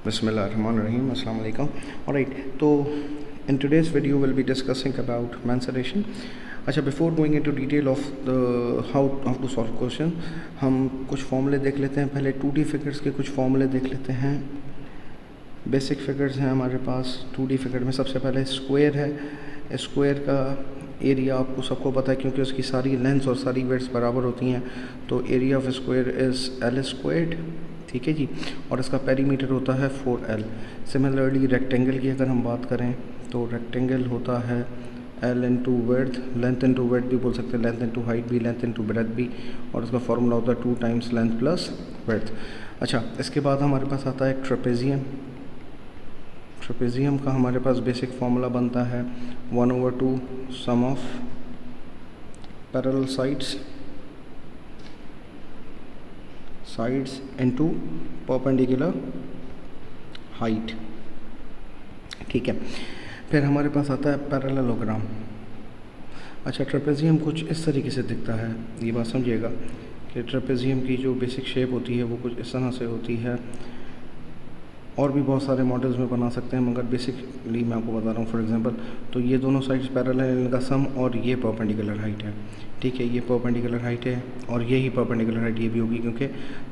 Bismillahirrahmanirrahim. Assalamu alaikum. Alright, so in today's video we'll be discussing about mensuration. अच्छा, before going into detail of the how to solve question, हम कुछ फॉर्मूले देख लेते हैं। पहले 2D फिगर्स के कुछ फॉर्मूले देख लेते हैं। बेसिक फिगर्स हैं हमारे पास 2D फिगर में। सबसे पहले स्क्वायर है। स्क्वायर का एरिया आपको सबको पता है क्योंकि उसकी सारी लेंथ्स और सारी वेड्थ्स बराबर होती हैं, तो area of square is L squared. ठीक है जी, और इसका पेरीमीटर होता है 4L। सिमिलरली रेक्टेंगल की अगर हम बात करें तो रेक्टेंगल होता है L into worth, length into worth भी बोल सकते हैं, लेंथ इंटू हाइट भी, लेंथ इंटू ब्रेथ भी, और उसका फॉर्मूला होता है 2 टाइम्स लेंथ प्लस वर्थ। अच्छा, इसके बाद हमारे पास आता है ट्रेपेजियम। ट्रेपेजियम का हमारे पास बेसिक फार्मूला बनता है 1/2 sum of parallel sides into perpendicular height. ठीक है, फिर हमारे पास आता है पैरेललोग्राम। अच्छा, ट्रेपेजियम कुछ इस तरीके से दिखता है, ये बात समझिएगा कि ट्रेपेजियम की जो बेसिक शेप होती है वो कुछ इस तरह से होती है। और भी बहुत सारे मॉडल्स में बना सकते हैं, मगर बेसिकली मैं आपको बता रहा हूँ। फॉर एग्जांपल, तो ये दोनों साइड्स पैरेलल है, इनका सम, और ये परपेंडिकुलर हाइट है। ठीक है, ये परपेंडिकुलर हाइट है और यही परपेंडिकुलर हाइट ये भी होगी क्योंकि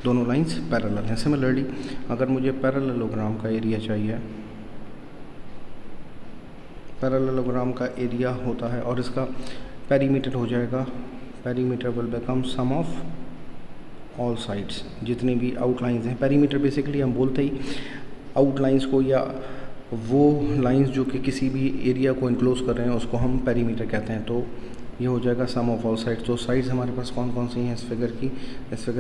दोनों लाइंस पैरेलल हैं। सिमिलरली अगर मुझे पैरेललोग्राम का एरिया चाहिए, पैरेललोग्राम का एरिया होता है और इसका पेरीमीटर हो जाएगा, perimeter will become sum of all sides, जितने भी आउटलाइंस हैं। पेरीमीटर बेसिकली हम बोलते ही आउटलाइंस को, या वो लाइंस जो कि किसी भी एरिया को इनक्लोज कर रहे हैं उसको हम पेरीमीटर कहते हैं। तो ये हो जाएगा सम ऑफ ऑल साइड्स। तो साइड्स हमारे पास कौन कौन सी हैं इस फिगर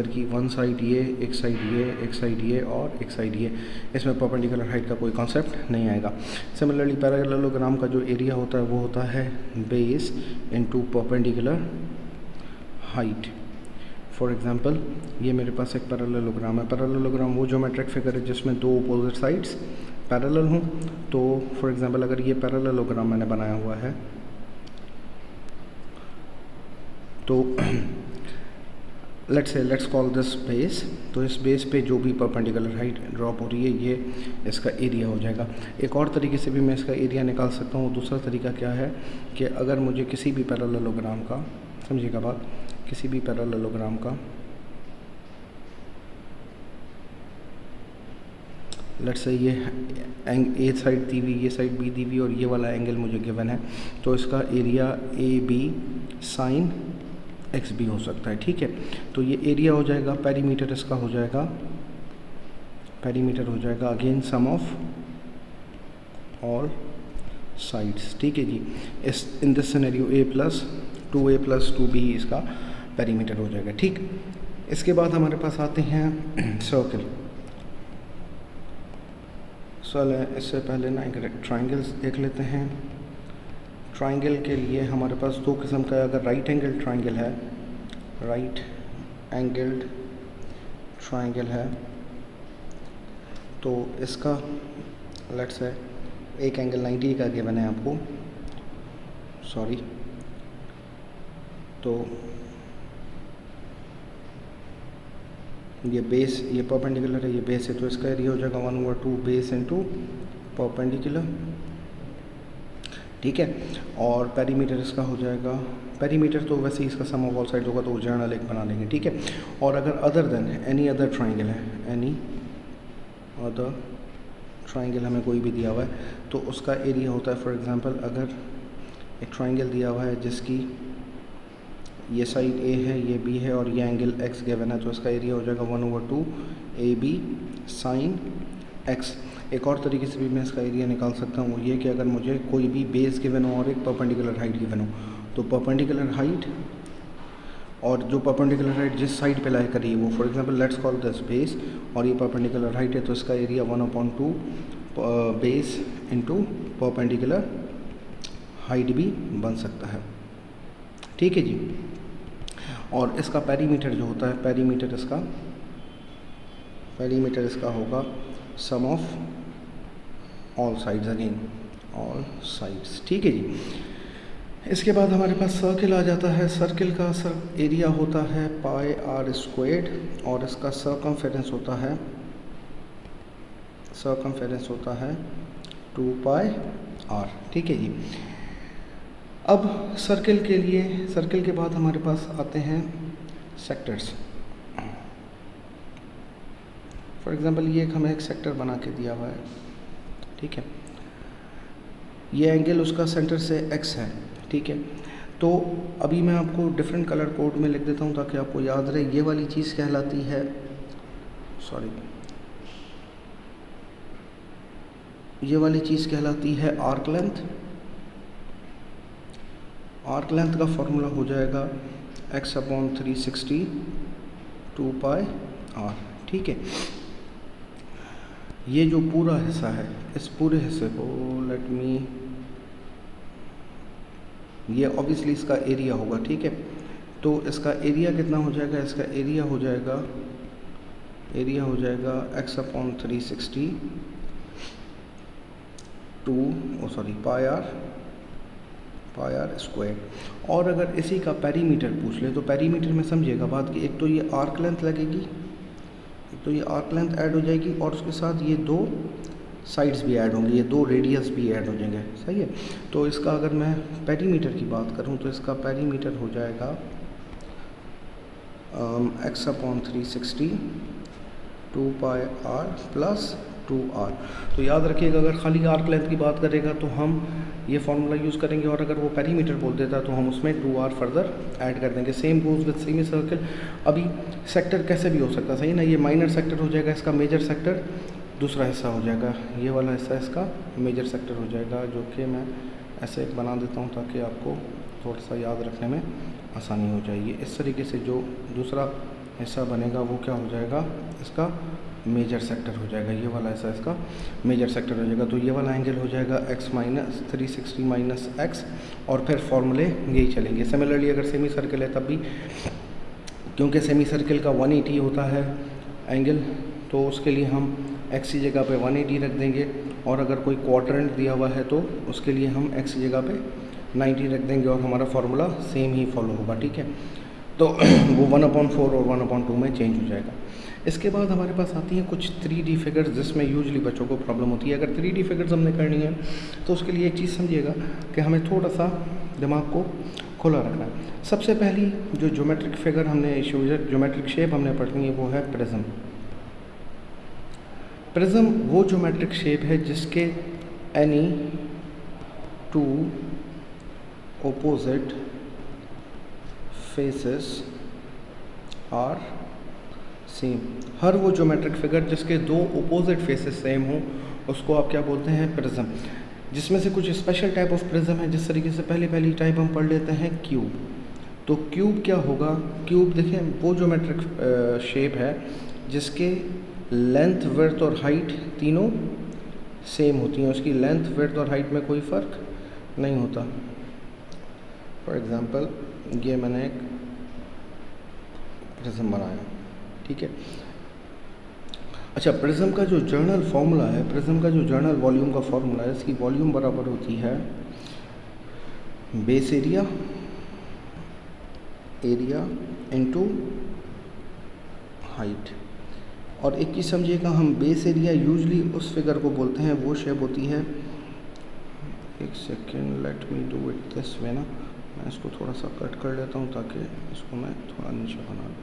की वन साइड ये, एक साइड ये, एक साइड ये और एक साइड ये। इसमें परपेंडिकुलर हाइट का कोई कॉन्सेप्ट नहीं आएगा। सिमिलरली पैरेललोग्राम का जो एरिया होता है वो होता है base into perpendicular height. For example, ये मेरे पास एक पैरेललोग्राम है। पैरेललोग्राम वो ज्योमेट्रिक फिगर है जिसमें दो अपोजिट साइड्स पैरेलल हों। तो फॉर एग्जांपल, अगर ये पैरेललोग्राम मैंने बनाया हुआ है तो लेट्स कॉल दिस बेस। तो इस बेस पे जो भी परपेंडिकुलर हाइट ड्रॉप हो रही है ये इसका एरिया हो जाएगा। एक और तरीके से भी मैं इसका एरिया निकाल सकता हूँ। दूसरा तरीका क्या है कि अगर मुझे किसी भी पैरेललोग्राम का, समझिएगा बात, किसी भी पैरेललोग्राम का लेट्स से ये ए साइड दी हुई, ये साइड बी दी हुई और ये वाला एंगल मुझे गिवन है, तो इसका एरिया AB साइन एक्स भी हो सकता है। ठीक है, तो ये एरिया हो जाएगा। पेरीमीटर इसका हो जाएगा, पेरीमीटर हो जाएगा again sum of all sides. ठीक है जी, इस in this scenario A + 2A + 2B इसका पेरीमीटर हो जाएगा। ठीक, इसके बाद हमारे पास आते हैं सर्कल। इससे पहले ना एक ट्राइंगल्स देख लेते हैं। ट्राइंगल के लिए हमारे पास दो किस्म का, अगर राइट एंगल ट्राइंगल है, राइट एंगल्ड ट्राइंगल है, तो इसका लेट्स से एक एंगल 90 का गिवन है आपको, सॉरी, तो ये बेस, ये परपेंडिकुलर है, ये बेस है, तो इसका एरिया हो जाएगा 1/2 बेस इंटू परपेंडिकुलर। ठीक है, और पेरीमीटर इसका हो जाएगा, पेरीमीटर तो वैसे ही इसका सम ऑफ ऑल साइड होगा तो जर्नल एक बना लेंगे। ठीक है, और अगर other than any other triangle है, एनी अदर ट्राइंगल हमें कोई भी दिया हुआ है तो उसका एरिया होता है, फॉर एग्जांपल अगर एक ट्राइंगल दिया हुआ है जिसकी ये साइड A है, ये B है और ये एंगल X गिवन है, तो इसका एरिया हो जाएगा 1/2 AB साइन X। एक और तरीके से भी मैं इसका एरिया निकाल सकता हूँ, ये कि अगर मुझे कोई भी बेस गिवन हो और एक परपेंडिकुलर हाइट गिवन हो, तो परपेंडिकुलर हाइट और जो परपेंडिकुलर हाइट जिस साइड पे लाई करी है वो, for example let's call this base और ये परपेंडिकुलर हाइट है, तो इसका area 1/2 base into perpendicular height भी बन सकता है। ठीक है जी, और इसका पेरीमीटर जो होता है, पेरीमीटर इसका होगा sum of all sides, again all sides. ठीक है जी, इसके बाद हमारे पास सर्किल आ जाता है। सर्किल का एरिया होता है पाई आर स्क्वायर्ड और इसका सर्कमफेरेंस होता है 2 पाई आर। ठीक है जी। अब सर्किल के बाद हमारे पास आते हैं सेक्टर्स। फॉर एग्जांपल ये हमें एक सेक्टर बना के दिया हुआ है। ठीक है, ये एंगल उसका सेंटर से x है। ठीक है, तो अभी मैं आपको डिफरेंट कलर कोड में लिख देता हूँ ताकि आपको याद रहे। ये वाली चीज़ कहलाती है, ये वाली चीज़ कहलाती है आर्क लेंथ। आर्क लेंथ का फॉर्मूला हो जाएगा x/360 2 पाई r। ठीक है, ये जो पूरा हिस्सा है, इस पूरे हिस्से को ये ऑब्वियसली इसका एरिया होगा। ठीक है, तो इसका एरिया कितना हो जाएगा? इसका एरिया हो जाएगा x/360 पाई आर स्क्वायर। और अगर इसी का पेरीमीटर पूछ ले तो पेरीमीटर में समझिएगा बात कि एक तो ये आर्क लेंथ लगेगी, एक तो ये आर्क लेंथ ऐड हो जाएगी और उसके साथ ये 2 साइड्स भी ऐड होंगी, ये 2 रेडियस भी ऐड हो जाएंगे। सही है, तो इसका अगर मैं पेरीमीटर की बात करूं तो इसका पेरीमीटर हो जाएगा x/360 2 पाई r प्लस 2r। तो याद रखिएगा, अगर खाली आर्क लेंथ की बात करेगा तो हम ये फार्मूला यूज़ करेंगे और अगर वो पेरीमीटर बोल देता तो हम उसमें 2r फर्दर ऐड कर देंगे। Same goes with semi circle. अभी सेक्टर कैसे भी हो सकता है, सही ना, ये माइनर सेक्टर हो जाएगा, इसका मेजर सेक्टर दूसरा हिस्सा हो जाएगा, ये वाला हिस्सा इसका मेजर सेक्टर हो जाएगा, जो कि मैं ऐसे एक बना देता हूँ ताकि आपको थोड़ा सा याद रखने में आसानी हो जाएगी। इस तरीके से जो दूसरा हिस्सा बनेगा वो क्या हो जाएगा? इसका मेजर सेक्टर हो जाएगा। ये वाला हिस्सा इसका मेजर सेक्टर हो जाएगा। तो ये वाला एंगल हो जाएगा x-360 माइनस x और फिर फॉर्मूले यही चलेंगे। सिमिलरली अगर सेमी सर्कल है तब भी, क्योंकि सेमी सर्कल का 180 होता है एंगल, तो उसके लिए हम x की जगह पे 180 रख देंगे और अगर कोई क्वाड्रेंट दिया हुआ है तो उसके लिए हम x की जगह पे 90 रख देंगे और हमारा फार्मूला सेम ही फॉलो होगा। ठीक है, तो वो 1/4 और 1/2 में चेंज हो जाएगा। इसके बाद हमारे पास आती हैं कुछ 3D फिगर्स जिसमें यूजुअली बच्चों को प्रॉब्लम होती है। अगर 3D फिगर्स हमने करनी है तो उसके लिए एक चीज़ समझिएगा कि हमें थोड़ा सा दिमाग को खुला रखना है। सबसे पहली जो ज्योमेट्रिक फिगर हमने ज्योमेट्रिक शेप हमने पढ़नी है वो है प्रिज्म। प्रिज्म वो ज्योमेट्रिक शेप है जिसके any 2 opposite faces are same. हर वो ज्योमेट्रिक फिगर जिसके 2 ऑपोजिट फेसेस सेम हो उसको आप क्या बोलते हैं? प्रिज्म। जिसमें से कुछ स्पेशल टाइप ऑफ प्रिज्म है, जिस तरीके से पहली टाइप हम पढ़ लेते हैं क्यूब। तो क्यूब क्या होगा? क्यूब देखें वो ज्योमेट्रिक शेप है जिसके लेंथ, विड्थ और हाइट तीनों सेम होती हैं, उसकी लेंथ, विड्थ और हाइट में कोई फ़र्क नहीं होता। फॉर एग्ज़ाम्पल ये मैंने एक प्रिज्म बनाया। ठीक है, अच्छा, प्रिज्म का जो जर्नल फार्मूला है, प्रिज्म का जो जर्नल वॉल्यूम का फार्मूला है, इसकी वॉल्यूम बराबर होती है बेस एरिया इनटू हाइट। और एक चीज़ समझिएगा, हम बेस एरिया यूजली उस फिगर को बोलते हैं, वो शेप होती है, एक second, let me do it this way ना, मैं इसको थोड़ा सा कट कर लेता हूँ ताकि इसको मैं थोड़ा नीचे बना लूँ।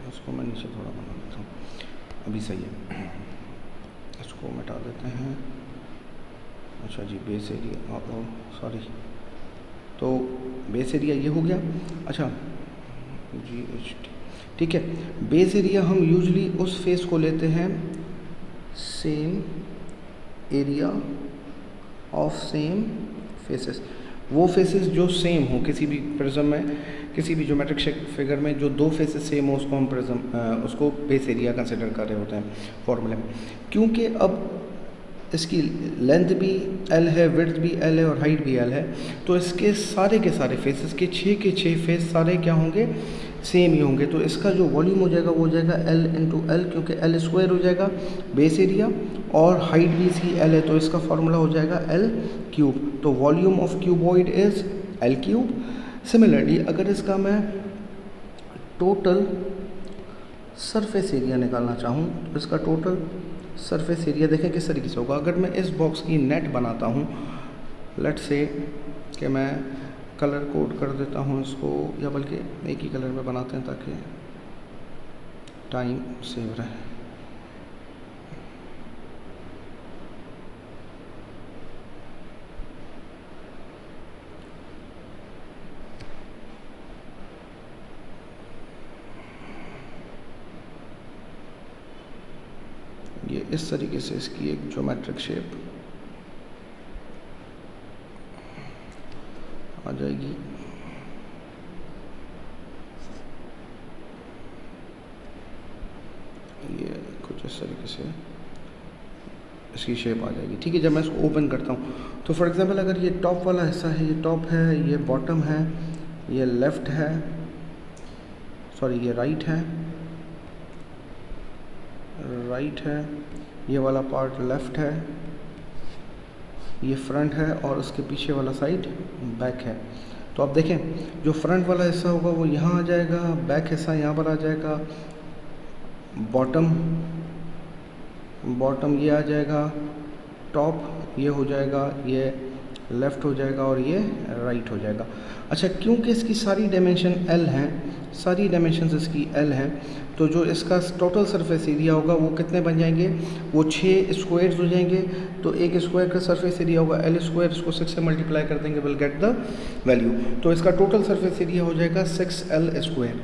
इसको मैं नीचे थोड़ा बना लेता हूँ, अभी सही है। इसको मिटा देते हैं। अच्छा जी, बेस एरिया, सॉरी, तो बेस एरिया ये हो गया। अच्छा जी, ठीक है, बेस एरिया हम यूजली उस फेस को लेते हैं same area of same faces. वो फेसेस जो सेम हो किसी भी प्रिज्म में, किसी भी ज्योमेट्रिक फिगर में जो 2 फेसेस सेम हो उसको हम उसको बेस एरिया कंसिडर कर रहे होते हैं फॉर्मूले में। क्योंकि अब इसकी लेंथ भी L है, विड्थ भी L है और हाइट भी L है, तो इसके सारे के सारे फेसेस के 6 फेस सारे क्या होंगे? सेम ही होंगे। तो इसका जो वॉल्यूम हो जाएगा वो हो जाएगा L इंटू एल, क्योंकि L स्क्वायर हो जाएगा बेस एरिया और हाइट भी इसकी L है, तो इसका फॉर्मूला हो जाएगा L क्यूब। तो volume of cuboid is L cube. Similarly अगर इसका मैं टोटल सरफेस एरिया निकालना चाहूँ तो इसका टोटल सरफेस एरिया देखें किस तरीके से होगा। अगर मैं इस बॉक्स की नेट बनाता हूँ, लेट से कि मैं कलर कोड कर देता हूँ इसको, या बल्कि एक ही कलर में बनाते हैं ताकि टाइम सेव रहे। ये इस तरीके से इसकी एक ज्योमेट्रिक शेप आ जाएगी। ये कुछ इस तरीके से इसकी शेप आ जाएगी, ठीक है। जब मैं इसको ओपन करता हूँ तो फॉर एग्जांपल अगर ये टॉप वाला हिस्सा है, ये टॉप है, ये बॉटम है, ये लेफ़्ट है, सॉरी ये राइट है, ये वाला पार्ट लेफ़्ट है, ये फ्रंट है और उसके पीछे वाला साइड बैक है। तो आप देखें जो फ्रंट वाला हिस्सा होगा वो यहाँ आ जाएगा, बैक हिस्सा यहाँ पर आ जाएगा, बॉटम ये आ जाएगा, टॉप ये हो जाएगा, ये लेफ़्ट हो जाएगा और ये राइट हो जाएगा। अच्छा, क्योंकि इसकी सारी डायमेंशन L हैं, सारी डायमेंशन इसकी L हैं, तो जो इसका टोटल सरफेस एरिया होगा वो कितने बन जाएंगे, वो 6 स्क्वायर्स हो जाएंगे। तो एक स्क्वायर का सरफेस एरिया होगा L स्क्वायर, इसको 6 से मल्टीप्लाई कर देंगे, विल गेट द वैल्यू। तो इसका टोटल सरफेस एरिया हो जाएगा 6L स्क्वायर।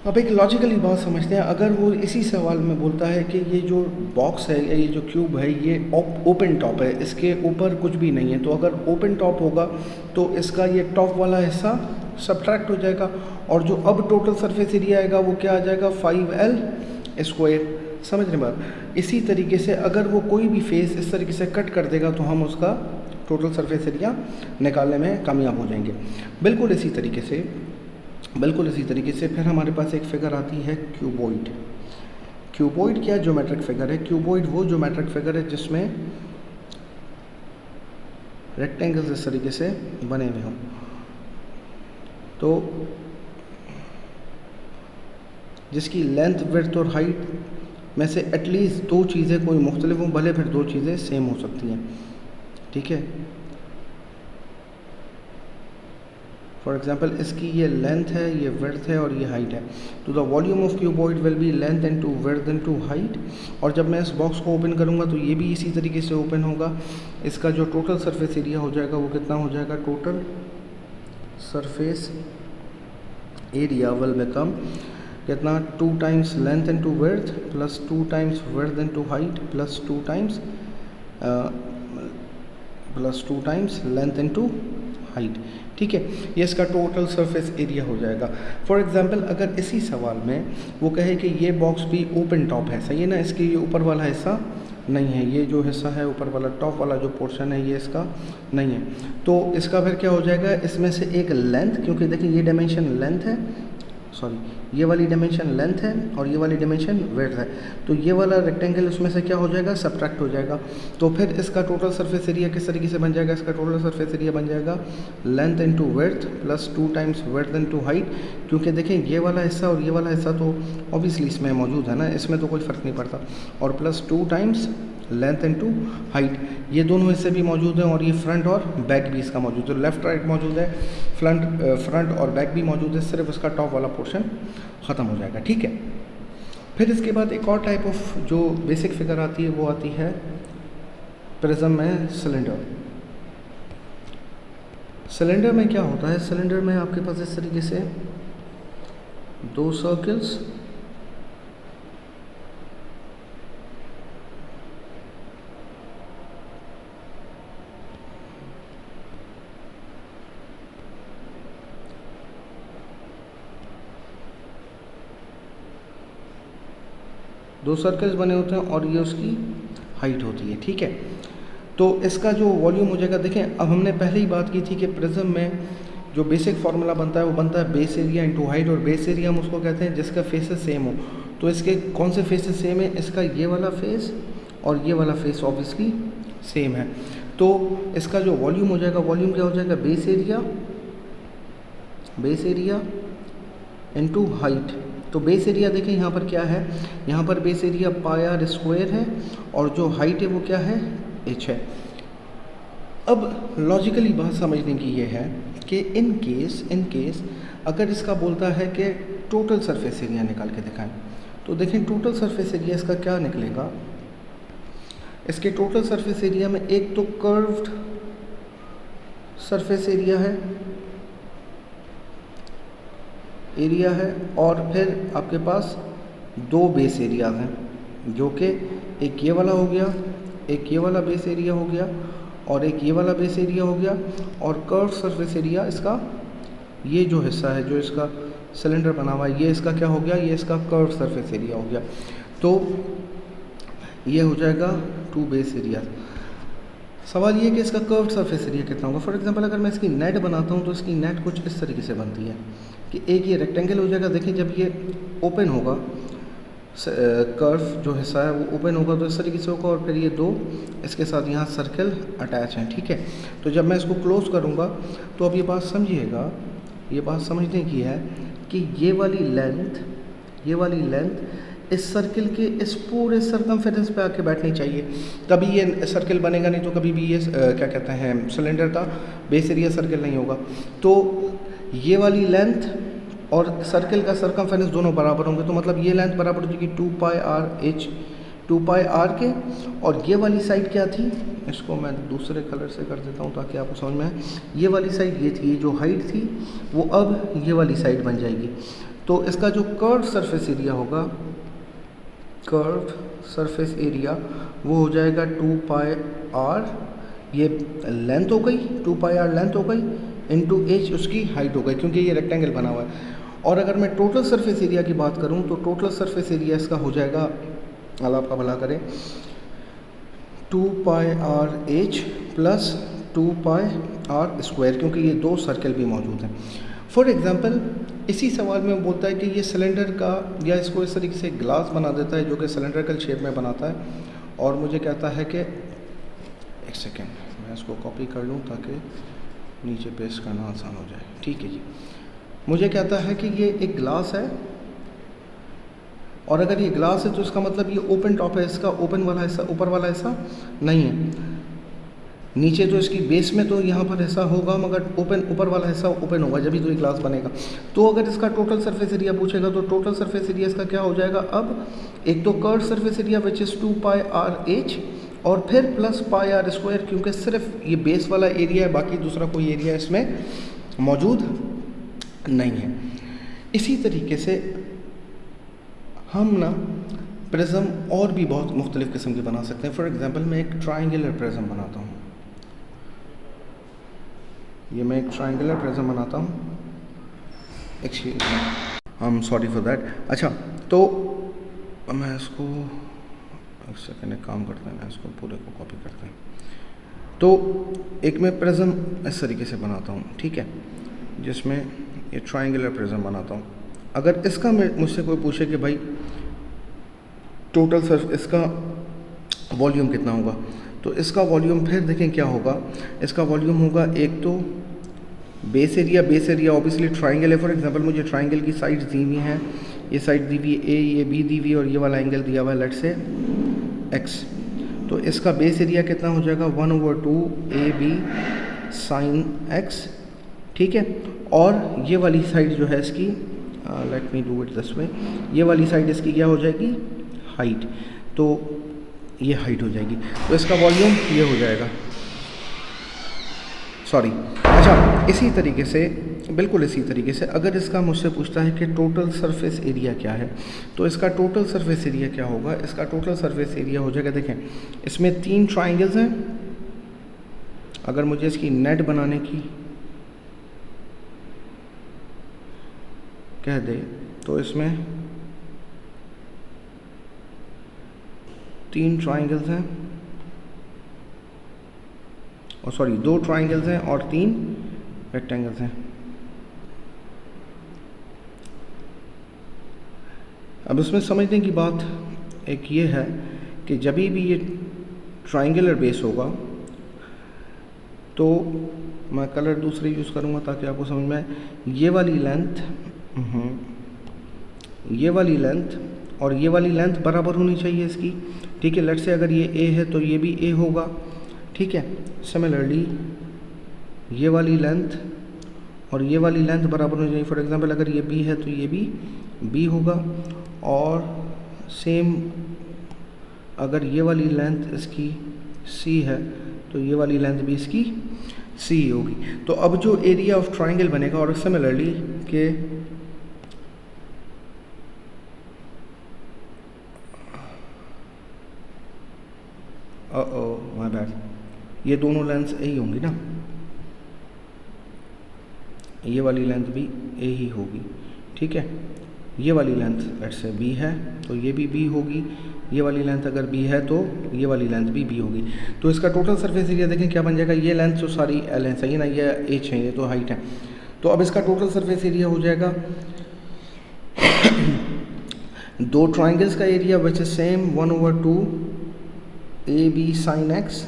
अब एक लॉजिकली बात समझते हैं, अगर वो इसी सवाल में बोलता है कि ये जो बॉक्स है या ये जो क्यूब है ये ओपन टॉप है, इसके ऊपर कुछ भी नहीं है, तो अगर ओपन टॉप होगा तो इसका ये टॉप वाला हिस्सा सब्ट्रैक्ट हो जाएगा और जो अब टोटल सरफेस एरिया आएगा वो क्या आ जाएगा 5L स्क्वायर। समझ रहे बात। इसी तरीके से अगर वो कोई भी फेस इस तरीके से कट कर देगा तो हम उसका टोटल सरफेस एरिया निकालने में कामयाब हो जाएंगे। बिल्कुल इसी तरीके से फिर हमारे पास एक फिगर आती है क्यूबॉइड। क्यूबॉइड क्या ज्योमेट्रिक फिगर है? क्यूबॉइड वो ज्योमेट्रिक फिगर है जिसमें रेक्टेंगल्स इस तरीके से बने हुए हों। तो जिसकी लेंथ, विड्थ और हाइट में से एटलीस्ट 2 चीज़ें कोई मुख्तलिफ हों, भले फिर 2 चीज़ें सेम हो सकती हैं, ठीक है। फॉर एग्जांपल इसकी ये लेंथ है, ये विड्थ है और ये हाइट है। तो the volume of cuboid will be length into width into height. और जब मैं इस बॉक्स को ओपन करूँगा तो ये भी इसी तरीके से ओपन होगा। इसका जो टोटल सरफेस एरिया हो जाएगा वो कितना हो जाएगा, total surface area will become कितना, 2 times length into width plus 2 times width into height plus 2 times length into height, ठीक है। ये इसका टोटल सरफेस एरिया हो जाएगा। फॉर एग्जांपल अगर इसी सवाल में वो कहे कि ये बॉक्स भी ओपन टॉप है, सही है ना, इसके ये ऊपर वाला हिस्सा नहीं है, ये जो हिस्सा है ऊपर वाला टॉप वाला जो पोर्शन है ये इसका नहीं है, तो इसका फिर क्या हो जाएगा, इसमें से एक लेंथ, क्योंकि देखिए ये डायमेंशन लेंथ है, सॉरी ये वाली डायमेंशन लेंथ है और ये वाली डायमेंशन विड्थ है, तो ये वाला रेक्टेंगल उसमें से क्या हो जाएगा, सब्ट्रैक्ट हो जाएगा। तो फिर इसका टोटल सरफेस एरिया किस तरीके से बन जाएगा, इसका टोटल सरफेस एरिया बन जाएगा length into width plus 2 times width into height. क्योंकि देखें ये वाला हिस्सा और ये वाला हिस्सा तो ऑब्वियसली इसमें मौजूद है ना, इसमें तो कोई फ़र्क नहीं पड़ता, और plus 2 times length into height, ये दोनों हिस्से भी मौजूद हैं और ये फ्रंट और बैक भी इसका मौजूद है, लेफ़्ट राइट मौजूद है, फ्रंट और बैक भी मौजूद है, सिर्फ इसका टॉप वाला पोर्शन ख़त्म हो जाएगा, ठीक है। फिर इसके बाद एक और टाइप ऑफ जो बेसिक फिगर आती है वो आती है प्रिज्म में सिलेंडर। सिलेंडर में क्या होता है, सिलेंडर में आपके पास इस तरीके से 2 सर्कल्स, सर्कल्स बने होते हैं और ये उसकी हाइट होती है, ठीक है। तो इसका जो वॉल्यूम हो जाएगा, देखें अब हमने पहले ही बात की थी कि प्रिज्म में जो बेसिक फार्मूला बनता है वो बनता है बेस एरिया इंटू हाइट, और बेस एरिया हम उसको कहते हैं जिसका फेसेस सेम हो। तो इसके कौन से फेसेस सेम है? इसका ये वाला फेस और ये वाला फेस ऑब्वियसली सेम है। तो इसका जो वॉल्यूम हो जाएगा, वॉल्यूम क्या हो जाएगा? Base area into height. तो बेस एरिया देखें यहाँ पर क्या है, यहाँ पर base area pi r square है, और जो हाइट है वो क्या है? h है। अब लॉजिकली बात समझने की ये है कि इन केस अगर इसका बोलता है कि टोटल सरफेस एरिया निकाल के दिखाएं, तो देखें टोटल सरफेस एरिया इसका क्या निकलेगा। इसके टोटल सरफेस एरिया में एक तो कर्व्ड सरफेस एरिया है और फिर आपके पास दो बेस एरिया हैं, जो कि एक ये वाला हो गया, एक ये वाला बेस एरिया हो गया, और एक ये वाला बेस एरिया हो गया, और कर्व सरफेस एरिया इसका ये जो हिस्सा है, जो इसका सिलेंडर बना हुआ है, ये इसका क्या हो गया? ये इसका कर्व सरफेस एरिया हो गया। तो ये हो जाएगा 2 बेस एरिया। सवाल ये कि इसका कर्व सरफेस एरिया कितना होगा। फॉर एग्जांपल अगर मैं इसकी नेट बनाता हूँ तो इसकी नेट कुछ इस तरीके से बनती है कि एक ये रेक्टेंगल हो जाएगा। देखिए जब ये ओपन होगा, कर्व जो हिस्सा है वो ओपन होगा तो इस तरीके से होगा, और फिर ये दो इसके साथ यहाँ सर्कल अटैच हैं, ठीक है। तो जब मैं इसको क्लोज करूँगा तो अब ये बात समझिएगा, ये बात समझने की है कि ये वाली लेंथ इस सर्किल के इस पूरे सरकमफेरेंस पे आके बैठनी चाहिए, तभी ये सर्किल बनेगा, नहीं तो कभी भी ये क्या कहते हैं सिलेंडर का बेस एरिया सर्किल नहीं होगा। तो ये वाली लेंथ और सर्किल का सरकमफेरेंस दोनों बराबर होंगे, तो मतलब ये लेंथ बराबर हो जाएगी 2 pi r h, 2 pi are के। और ये वाली साइड क्या थी, इसको मैं दूसरे कलर से कर देता हूँ ताकि आपको समझ में आए। ये वाली साइड ये थी, जो हाइट थी वो अब ये वाली साइड बन जाएगी। तो इसका जो कर्व सरफेस एरिया होगा, कर्व सरफेस एरिया वो हो जाएगा 2 पाई आर, ये लेंथ हो गई, 2 पाई आर लेंथ हो गई, इंटू h उसकी हाइट हो गई, क्योंकि ये रेक्टेंगल बना हुआ है। और अगर मैं टोटल सरफेस एरिया की बात करूं तो टोटल सरफेस एरिया इसका हो जाएगा, अल्लाह आपका भला करे, 2 pi r h plus 2 pi r square, क्योंकि ये दो सर्कल भी मौजूद हैं। फॉर एग्जांपल इसी सवाल में बोलता है कि ये सिलेंडर का, या इसको इस तरीके से ग्लास बना देता है जो कि सिलेंड्रिकल शेप में बनाता है, और मुझे कहता है कि एक सेकेंड मैं इसको कॉपी कर लूँ ताकि नीचे पेस्ट करना आसान हो जाए। ठीक है जी, मुझे कहता है कि ये एक ग्लास है, और अगर ये ग्लास है तो इसका मतलब ये ओपन टॉप है, इसका ओपन वाला हिस्सा, ऊपर वाला हिस्सा नहीं है। नीचे तो इसकी बेस में तो यहाँ पर हिस्सा होगा, मगर ओपन ऊपर वाला हिस्सा ओपन होगा, जब भी तो ये ग्लास बनेगा। तो अगर इसका टोटल सरफेस एरिया पूछेगा तो टोटल सरफेस एरिया इसका क्या हो जाएगा। अब एक तो curve surface area which is 2 pi r h, और फिर प्लस पाई आर स्क्वायर, क्योंकि सिर्फ ये बेस वाला एरिया है, बाकी दूसरा कोई एरिया इसमें मौजूद नहीं है। इसी तरीके से हम ना प्रिज्म और भी बहुत मुख्तलिफ़ किस्म के बना सकते हैं। फॉर एग्जांपल मैं एक ट्रायंगुलर प्रिज्म बनाता हूँ, ये मैं एक ट्रायंगुलर प्रिज्म बनाता हूँ, excuse me, I am sorry for that. अच्छा, तो मैं इसको एक सेकेंड एक काम करते हैं, मैं इसको पूरे को कॉपी करते हैं। तो एक मैं प्रिज्म इस तरीके से बनाता हूँ, ठीक है, जिसमें ये ट्रायंगुलर प्रिज्म बनाता हूँ। अगर इसका मुझसे कोई पूछे कि भाई टोटल सर्फ इसका वॉल्यूम कितना होगा, तो इसका वॉल्यूम फिर देखें क्या होगा। इसका वॉल्यूम होगा एक तो बेस एरिया ऑब्वियसली ट्रायंगल है। फॉर एग्जांपल मुझे ट्रायंगल की साइड्स दी हुई हैं, ये साइड दी हुई है ए, ये बी दी हुई है, और ये वाला एंगल दिया हुआ है लेट से एक्स। तो इसका बेस एरिया कितना हो जाएगा 1/2 AB sin x, ठीक है। और ये वाली साइड जो है इसकी, let me do it this way, ये वाली साइड इसकी क्या हो जाएगी, हाइट। तो ये हाइट हो जाएगी, तो इसका वॉल्यूम ये हो जाएगा, सॉरी। अच्छा, इसी तरीके से, बिल्कुल इसी तरीके से अगर इसका मुझसे पूछता है कि टोटल सरफेस एरिया क्या है, तो इसका टोटल सरफेस एरिया क्या होगा। इसका टोटल सरफेस एरिया हो जाएगा, देखें इसमें 3 ट्राइंगल्स हैं। अगर मुझे इसकी नेट बनाने की कह दे तो इसमें 3 ट्राइंगल्स हैं, और सॉरी 2 ट्राइंगल्स हैं और 3 रेक्टेंगल्स हैं। अब इसमें समझने की बात एक ये है कि जब भी ये ट्राइंगुलर बेस होगा तो मैं कलर दूसरे यूज़ करूँगा ताकि आपको समझ में आए। ये वाली लेंथ और ये वाली लेंथ बराबर होनी चाहिए इसकी, ठीक है। लेट्स से अगर ये ए है तो ये भी ए होगा, ठीक है। सिमिलरली ये वाली लेंथ और ये वाली लेंथ बराबर होनी चाहिए। फॉर एग्जांपल अगर ये बी है तो ये भी बी होगा, और सेम अगर ये वाली लेंथ इसकी सी है तो ये वाली लेंथ भी इसकी सी होगी। तो अब जो एरिया ऑफ ट्राइंगल बनेगा, और सिमिलरली के माय बैड, ये दोनों लेंथ ए ही होंगी ना, ये वाली लेंथ भी ए ही होगी, ठीक है। ये वाली लेंथ लेट्स से बी है तो ये भी बी होगी, ये वाली लेंथ अगर बी है तो ये वाली लेंथ भी बी होगी। तो इसका टोटल सरफेस एरिया देखें क्या बन जाएगा। ये लेंथ जो सारी एल है, सही है ना, ये एच है, ये तो हाइट है। तो अब इसका टोटल सरफेस एरिया हो जाएगा दो ट्राइंगल्स का area which is same 1/2 a b sine x,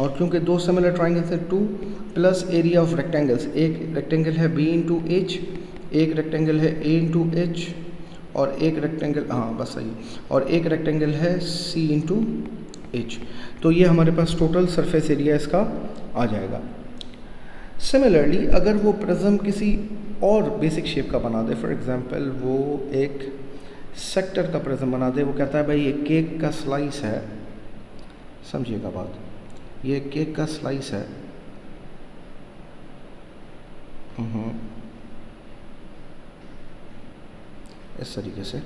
और क्योंकि दो सिमिलर ट्राइंगल्स है 2 प्लस एरिया ऑफ रेक्टेंगल्स। एक रेक्टेंगल है बी इंटू एच, एक रेक्टेंगल है ए इंटू एच, और एक रेक्टेंगल, हाँ बस सही, और एक रेक्टेंगल है सी इंटू एच। तो ये हमारे पास टोटल सरफेस एरिया इसका आ जाएगा। सिमिलरली अगर वो प्रिज्म किसी और बेसिक शेप का बना दे, फॉर एग्जांपल वो एक सेक्टर का प्रिज्म बना दे, वो कहता है भाई ये केक का स्लाइस है, समझिएगा बात, ये केक का स्लाइस है, इस तरीके से।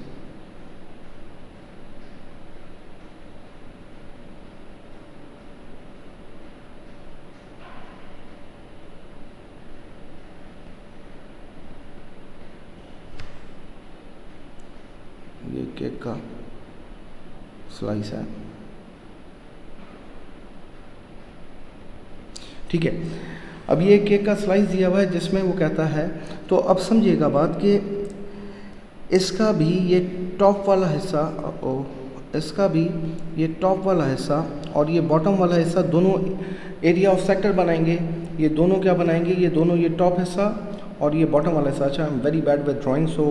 ये केक का स्लाइस है, ठीक है। अब ये केक का स्लाइस दिया हुआ है जिसमें वो कहता है, तो अब समझिएगा बात कि इसका भी ये टॉप वाला हिस्सा, इसका भी ये टॉप वाला हिस्सा और ये बॉटम वाला हिस्सा दोनों एरिया ऑफ सेक्टर बनाएंगे। ये दोनों क्या बनाएंगे, ये दोनों, ये टॉप हिस्सा और ये बॉटम वाला हिस्सा। अच्छा, I am very bad with drawing so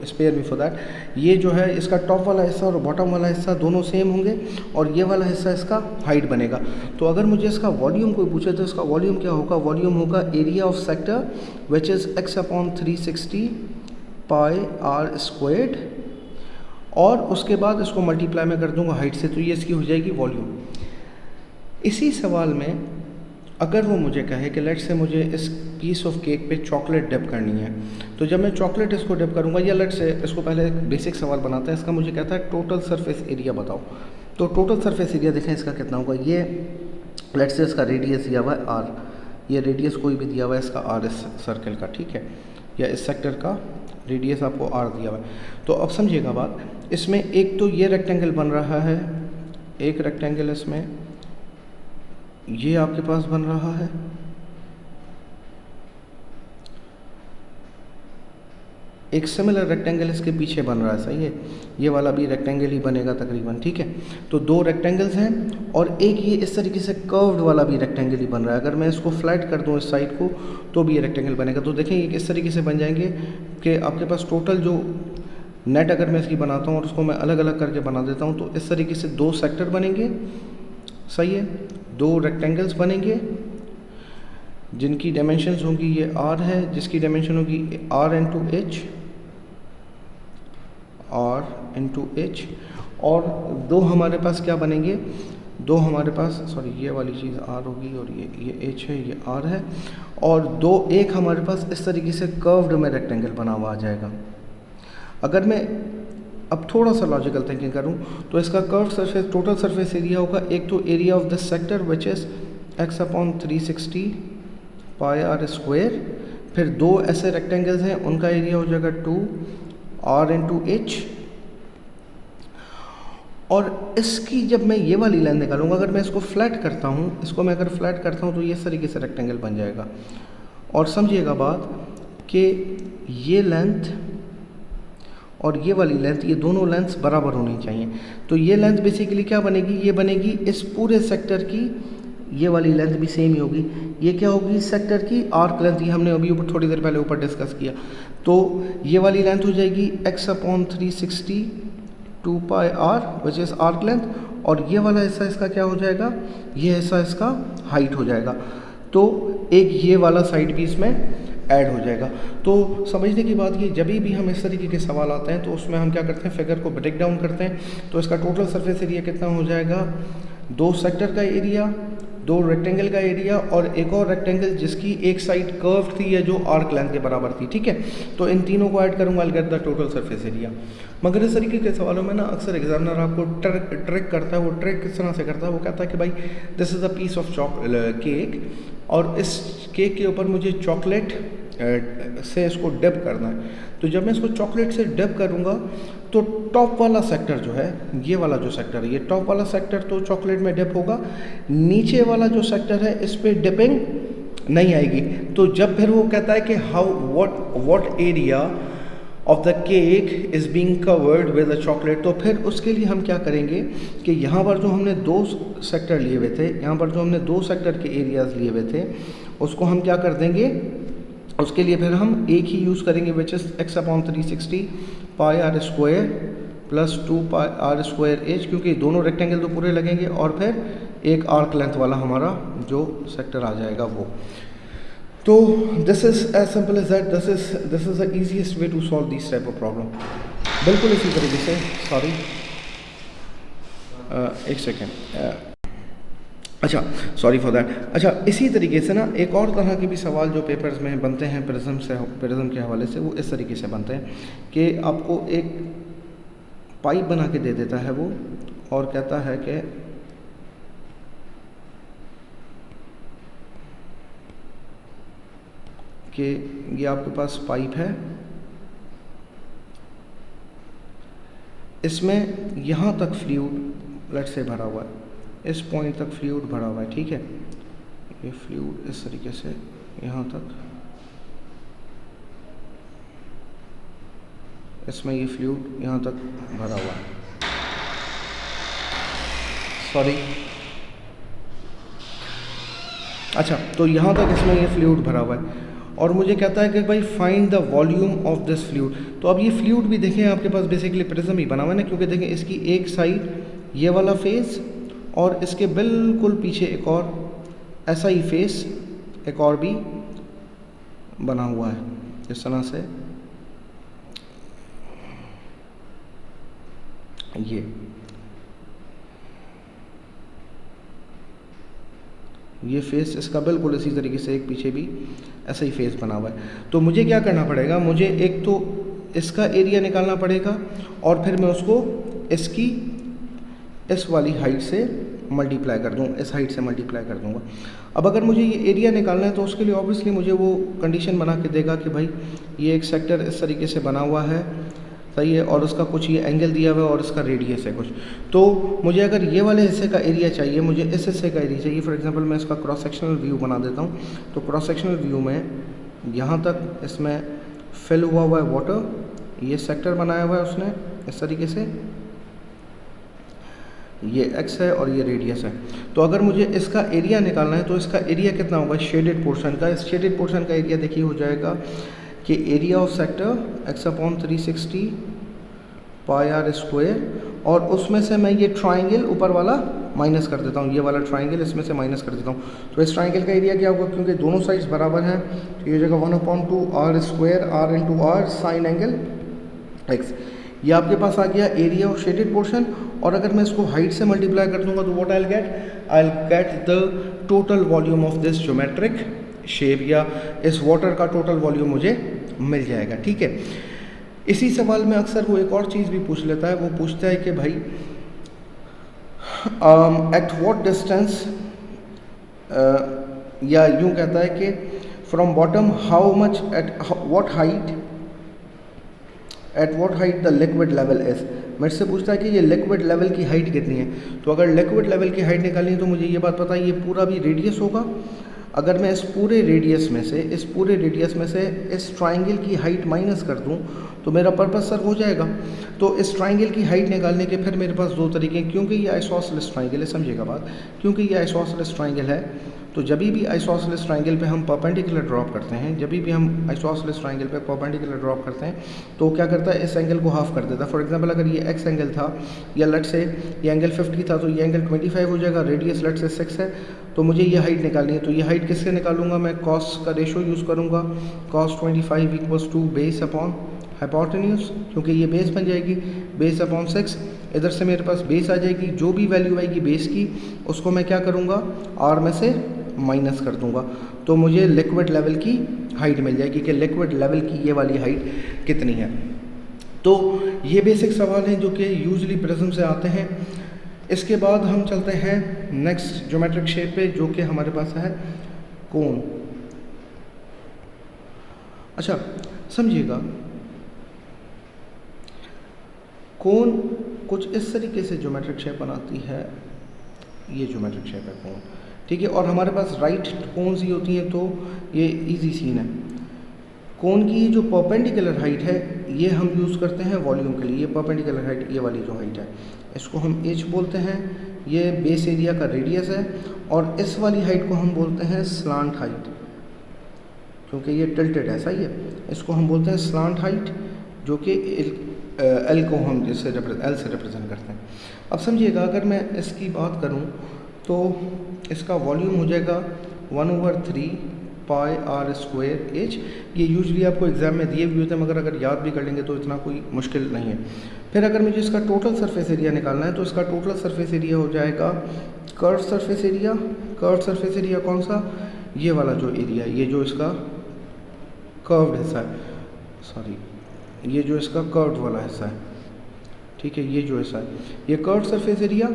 spare me for that. ये जो है इसका टॉप वाला हिस्सा और बॉटम वाला हिस्सा दोनों सेम होंगे, और ये वाला हिस्सा इसका हाइट बनेगा। तो अगर मुझे इसका वॉल्यूम कोई पूछे तो इसका वॉल्यूम क्या होगा, वॉल्यूम होगा area of sector which is x/360 pi r squared, और उसके बाद इसको मल्टीप्लाई में कर दूंगा हाइट से, तो ये इसकी हो जाएगी वॉल्यूम। इसी सवाल में अगर वो मुझे कहे कि लेट से मुझे इस पीस ऑफ केक पे चॉकलेट डिप करनी है, तो जब मैं चॉकलेट इसको डिप करूँगा, या लेट से इसको पहले एक बेसिक सवाल बनाते हैं। इसका मुझे कहता है टोटल सरफेस एरिया बताओ। तो टोटल सरफेस एरिया देखें इसका कितना होगा। ये लेट से इसका रेडियस दिया हुआ है आर, ये रेडियस कोई भी दिया हुआ है इसका आर इस सर्कल का, ठीक है, या इस सेक्टर का रेडियस आपको आर दिया हुआ है। तो अब समझिएगा बात, इसमें एक तो ये रेक्टेंगल बन रहा है, एक रेक्टेंगल इसमें ये आपके पास बन रहा है, एक सिमिलर रेक्टेंगल इसके पीछे बन रहा है, सही है, ये वाला भी रेक्टेंगल ही बनेगा तकरीबन, ठीक है। तो दो रेक्टेंगल्स हैं, और एक ये इस तरीके से कर्व्ड वाला भी रेक्टेंगल ही बन रहा है। अगर मैं इसको फ्लैट कर दूं इस साइड को तो भी ये रेक्टेंगल बनेगा। तो देखें ये किस तरीके से बन जाएंगे कि आपके पास टोटल जो नेट अगर मैं इसकी बनाता हूँ और उसको मैं अलग अलग करके बना देता हूँ, तो इस तरीके से दो सेक्टर बनेंगे, सही है, दो रेक्टेंगल्स बनेंगे जिनकी डायमेंशंस होंगी, ये आर है जिसकी डायमेंशन होगी r into h, r into h, और दो हमारे पास क्या बनेंगे, दो हमारे पास, सॉरी ये वाली चीज़ आर होगी और ये एच है, ये आर है, और दो एक हमारे पास इस तरीके से कर्व्ड में रेक्टेंगल बना हुआ आ जाएगा। अगर मैं अब थोड़ा सा लॉजिकल थिंकिंग करूं तो इसका curve surface total surface area होगा, एक तो area of this sector which is x/360 pi r square, फिर दो ऐसे रेक्टेंगल्स हैं उनका एरिया हो जाएगा 2r इंटू एच, और इसकी जब मैं ये वाली लाइन निकालूंगा, अगर मैं इसको फ्लैट करता हूँ, इसको मैं अगर फ्लैट करता हूँ तो ये इस तरीके से रेक्टेंगल बन जाएगा। और समझिएगा बात कि ये लेंथ और ये वाली लेंथ, ये दोनों लेंथ्स बराबर होनी चाहिए। तो ये लेंथ बेसिकली क्या बनेगी, ये बनेगी इस पूरे सेक्टर की, ये वाली लेंथ भी सेम ही होगी। ये क्या होगी, सेक्टर की आर्क लेंथ, ये हमने अभी ऊपर थोड़ी देर पहले ऊपर डिस्कस किया। तो ये वाली लेंथ हो जाएगी x/360 2 pi r which is arc length, और ये वाला हिस्सा इसका क्या हो जाएगा, ये हिस्सा इसका हाइट हो जाएगा। तो एक ये वाला साइड भी इसमें ऐड हो जाएगा। तो समझने की बात ये, जब भी हम इस तरीके के सवाल आते हैं तो उसमें हम क्या करते हैं, फिगर को ब्रेक डाउन करते हैं। तो इसका टोटल सरफेस एरिया कितना हो जाएगा, 2 सेक्टर का एरिया, 2 रेक्टेंगल का एरिया और एक और रेक्टेंगल जिसकी एक साइड कर्व थी या जो आर्क लेंथ के बराबर थी, ठीक है। तो इन तीनों को ऐड करूंगा, आई get the total surface area. मगर इस तरीके के सवालों में ना अक्सर एग्जामिनर आपको ट्रिक करता है। वो ट्रिक किस तरह से करता है, वो कहता है कि भाई this is a piece of cake, और इस केक के ऊपर मुझे चॉकलेट से इसको डिप करना है। तो जब मैं इसको चॉकलेट से डिप करूँगा तो टॉप वाला सेक्टर जो है, ये वाला जो सेक्टर है, ये टॉप वाला सेक्टर तो चॉकलेट में डिप होगा, नीचे वाला जो सेक्टर है इस पर डिपिंग नहीं आएगी। तो जब फिर वो कहता है कि what area of the cake is being covered with a chocolate, तो फिर उसके लिए हम क्या करेंगे कि यहाँ पर जो हमने 2 सेक्टर लिए हुए थे, यहाँ पर जो हमने 2 सेक्टर के एरियाज़ लिए हुए थे, उसको हम क्या कर देंगे, उसके लिए फिर हम एक ही यूज़ करेंगे विच is x/360 pi r square plus 2 pi r square H, क्योंकि दोनों रेक्टेंगल तो पूरे लगेंगे, और फिर एक आर्क लेंथ वाला हमारा जो सेक्टर आ जाएगा वो। तो this is as simple as that, this is the easiest way to solve this type of problem. बिल्कुल इसी तरीके से, सॉरी एक सेकेंड, अच्छा सॉरी फॉर दैट। अच्छा, इसी तरीके से ना एक और तरह के भी सवाल जो पेपर्स में बनते हैं प्रिज्म के हवाले से, वो इस तरीके से बनते हैं कि आपको एक पाइप बना के दे देता है वो, और कहता है कि ये आपके पास पाइप है, इसमें यहाँ तक फ्लूइड लेट से भरा हुआ है, इस पॉइंट तक फ्लूइड भरा हुआ है, ठीक है। ये फ्लूइड इस तरीके से यहाँ तक, इसमें ये फ्लूइड यहाँ तक भरा हुआ है, सॉरी, अच्छा, तो यहाँ तक इसमें ये फ्लूइड भरा हुआ है, और मुझे कहता है कि भाई find the volume of this fluid. तो अब ये फ्लूइड भी देखें आपके पास बेसिकली प्रिज्म ही बना हुआ है ना, क्योंकि देखें इसकी एक साइड ये वाला फेस, और इसके बिल्कुल पीछे एक और ऐसा ही फेस एक और भी बना हुआ है इस तरह से। ये फेस इसका बिल्कुल इसी तरीके से एक पीछे भी ऐसा ही फेस बना हुआ है। तो मुझे क्या करना पड़ेगा, मुझे एक तो इसका एरिया निकालना पड़ेगा, और फिर मैं उसको इसकी इस वाली हाइट से मल्टीप्लाई कर दूँ, इस हाइट से मल्टीप्लाई कर दूँगा। अब अगर मुझे ये एरिया निकालना है तो उसके लिए ऑब्वियसली मुझे वो कंडीशन बना के देगा कि भाई ये एक सेक्टर इस तरीके से बना हुआ है, सही है, और उसका कुछ ये एंगल दिया हुआ है और इसका रेडियस है कुछ। तो मुझे अगर ये वाले हिस्से का एरिया चाहिए, मुझे इस हिस्से का एरिया चाहिए, फॉर एग्जांपल मैं इसका क्रॉस सेक्शनल व्यू बना देता हूँ। तो क्रॉस सेक्शनल व्यू में यहाँ तक इसमें फिल हुआ है वाटर, ये सेक्टर बनाया हुआ है उसने इस तरीके से, ये x है और ये रेडियस है। तो अगर मुझे इसका एरिया निकालना है तो इसका एरिया कितना होगा शेडेड पोर्शन का। इस शेडेड पोर्शन का एरिया देखिए हो जाएगा कि area of sector x/360 pi r square, और उसमें से मैं ये ट्राइंगल ऊपर वाला माइनस कर देता हूँ, ये वाला ट्राइंगल इसमें से माइनस कर देता हूँ। तो इस ट्राइंगल का एरिया क्या होगा, क्योंकि दोनों साइड्स बराबर हैं, तो ये हो जाएगा 1/2 r square r into r sign angle x। ये आपके पास आ गया एरिया ऑफ शेडेड पोर्शन, और अगर मैं इसको हाइट से मल्टीप्लाई कर दूंगा तो what I will get the total volume of this geometric shape, या इस वाटर का टोटल वॉल्यूम मुझे मिल जाएगा, ठीक है। इसी सवाल में अक्सर वो एक और चीज़ भी पूछ लेता है, वो पूछता है कि भाई एट व्हाट डिस्टेंस, या यूँ कहता है कि from bottom how much at what height the liquid level is. मेरे से पूछता है कि ये लिक्विड लेवल की हाइट कितनी है। तो अगर लिक्विड लेवल की हाइट निकालनी है तो मुझे ये बात पता है, ये पूरा भी रेडियस होगा। अगर मैं इस पूरे रेडियस में से इस ट्राइंगल की हाइट माइनस कर दूं तो मेरा पर्पस सर्व हो जाएगा। तो इस ट्राइंगल की हाइट निकालने के फिर मेरे पास दो तरीके हैं, क्योंकि ये आइसोसेलेस ट्राइंगल है, समझिएगा बात, क्योंकि ये आइसोसेलेस ट्राइंगल है तो जब भी आइसोसेलेस ट्राइंगल पे हम परपेंडिकुलर ड्रॉप करते हैं, जब भी हम आइसोसेलेस ट्राइंगल पे परपेंडिकुलर ड्रॉप करते हैं तो क्या करता है, इस एंगल को हाफ कर देता है। फॉर एग्जांपल अगर ये एक्स एंगल था या लेट से ये एंगल 50 था तो ये एंगल 25 हो जाएगा, रेडियस लेट से 6 है, तो मुझे ये हाइट निकालनी है। तो ये हाइट किससे निकालूंगा मैं, कॉस का रेशो यूज़ करूँगा, cos 25 equals to base upon hypotenuse, क्योंकि ये बेस बन जाएगी, बेस अपॉन 6, इधर से मेरे पास बेस आ जाएगी, जो भी वैल्यू आएगी बेस की उसको मैं क्या करूँगा, आर में से माइनस कर दूंगा, तो मुझे लिक्विड लेवल की हाइट मिल जाएगी कि लिक्विड लेवल की ये वाली हाइट कितनी है। तो ये बेसिक सवाल हैं जो कि यूजली प्रिज्म से आते हैं। इसके बाद हम चलते हैं नेक्स्ट ज्योमेट्रिक शेप पे, जो कि हमारे पास है कोन। अच्छा समझिएगा, कोन कुछ इस तरीके से ज्योमेट्रिक शेप बनाती है, ये ज्योमेट्रिक शेप है कोन, ठीक है। और हमारे पास राइट कोन्स ही होती हैं, तो ये इजी सीन है। कोन की जो परपेंडिकुलर हाइट है ये हम यूज़ करते हैं वॉल्यूम के लिए, ये परपेंडिकुलर हाइट, ये वाली जो हाइट है इसको हम एच बोलते हैं, ये बेस एरिया का रेडियस है, और इस वाली हाइट को हम बोलते हैं स्लांट हाइट, क्योंकि ये टिल्टेड है, सही है, इसको हम बोलते हैं स्लांट हाइट, जो कि एल को हम जैसे एल से रिप्रेजेंट करते हैं। अब समझिएगा, अगर मैं इसकी बात करूं तो इसका वॉल्यूम हो जाएगा 1/3 पाई आर स्क्वायर एच। ये यूजली आपको एग्जाम में दिए भी होते हैं, मगर अगर याद भी कर लेंगे तो इतना कोई मुश्किल नहीं है। फिर अगर मुझे इसका टोटल सरफेस एरिया निकालना है तो इसका टोटल सरफेस एरिया हो जाएगा curve surface area. Curve surface area कौन सा, ये वाला जो एरिया, ये जो इसका कर्व्ड हिस्सा है, सॉरी ये जो इसका कर्व्ड वाला हिस्सा है, ठीक है, ये जो हिस्सा है ये कर्व्ड सरफेस एरिया,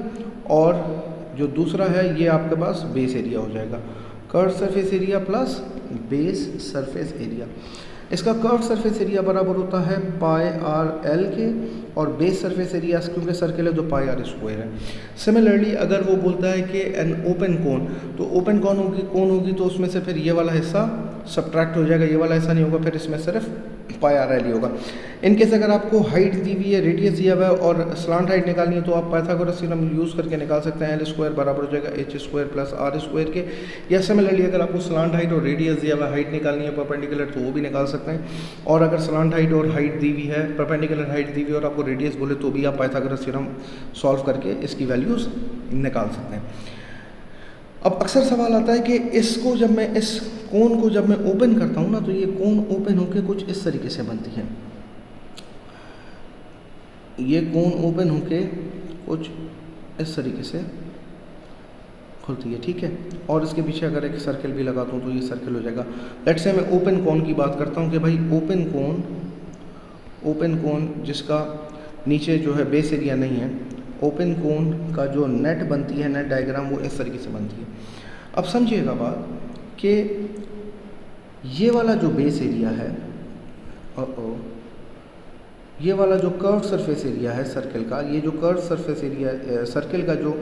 और जो दूसरा है ये आपके पास बेस एरिया हो जाएगा, curve surface area plus base surface area. इसका कर्व सरफेस एरिया बराबर होता है पाई आर एल के, और बेस सरफेस एरिया क्योंकि सर्कल है तो पाई आर स्क्वायर है। सिमिलरली अगर वो बोलता है कि एन ओपन कोन, तो ओपन कोन होगी तो उसमें से फिर ये वाला हिस्सा सब्ट्रैक्ट हो जाएगा, ये वाला हिस्सा नहीं होगा, फिर इसमें सिर्फ पाई आर एल ही होगा। इनकेस अगर आपको हाइट दी हुई है, रेडियस दिया हुआ है और स्लांट हाइट निकालनी है तो आप पाइथागोरस थ्योरम यूज़ करके निकाल सकते हैं, एल स्क्वायर बराबर हो जाएगा h square plus r square के। या सिमिलरली अगर आपको स्लांट हाइट और रेडियस दिया हुआ है, हाइट निकालनी है परपेंडिकुलर, तो वो भी निकाल सकते हैं। और अगर स्लांट हाइट और हाइट दी हुई है, परपेंडिकुलर हाइट दी हुई है और आपको रेडियस बोले तो भी आप पाइथागोरस थ्योरम सॉल्व करके इसकी वैल्यूज़ निकाल सकते हैं। अब अक्सर सवाल आता है कि इसको जब मैं इस कोन को जब मैं ओपन करता हूँ ना, तो ये कोन ओपन होकर कुछ इस तरीके से बनती है, ये कोन ओपन होके कुछ इस तरीके से खुलती है, ठीक है। और इसके पीछे अगर एक सर्कल भी लगाता हूँ तो ये सर्कल हो जाएगा। लेट्स से मैं ओपन कोन की बात करता हूँ कि भाई ओपन कोन जिसका नीचे जो है बेस एरिया नहीं है, ओपन कोन का जो नेट बनती है, नेट डायग्राम, वो इस तरीके से बनती है। अब समझिएगा बात कि ये वाला जो बेस एरिया है, ये वाला जो कर्व सरफेस एरिया है सर्कल का, ये जो कर्व सरफेस एरिया सर्कल का जो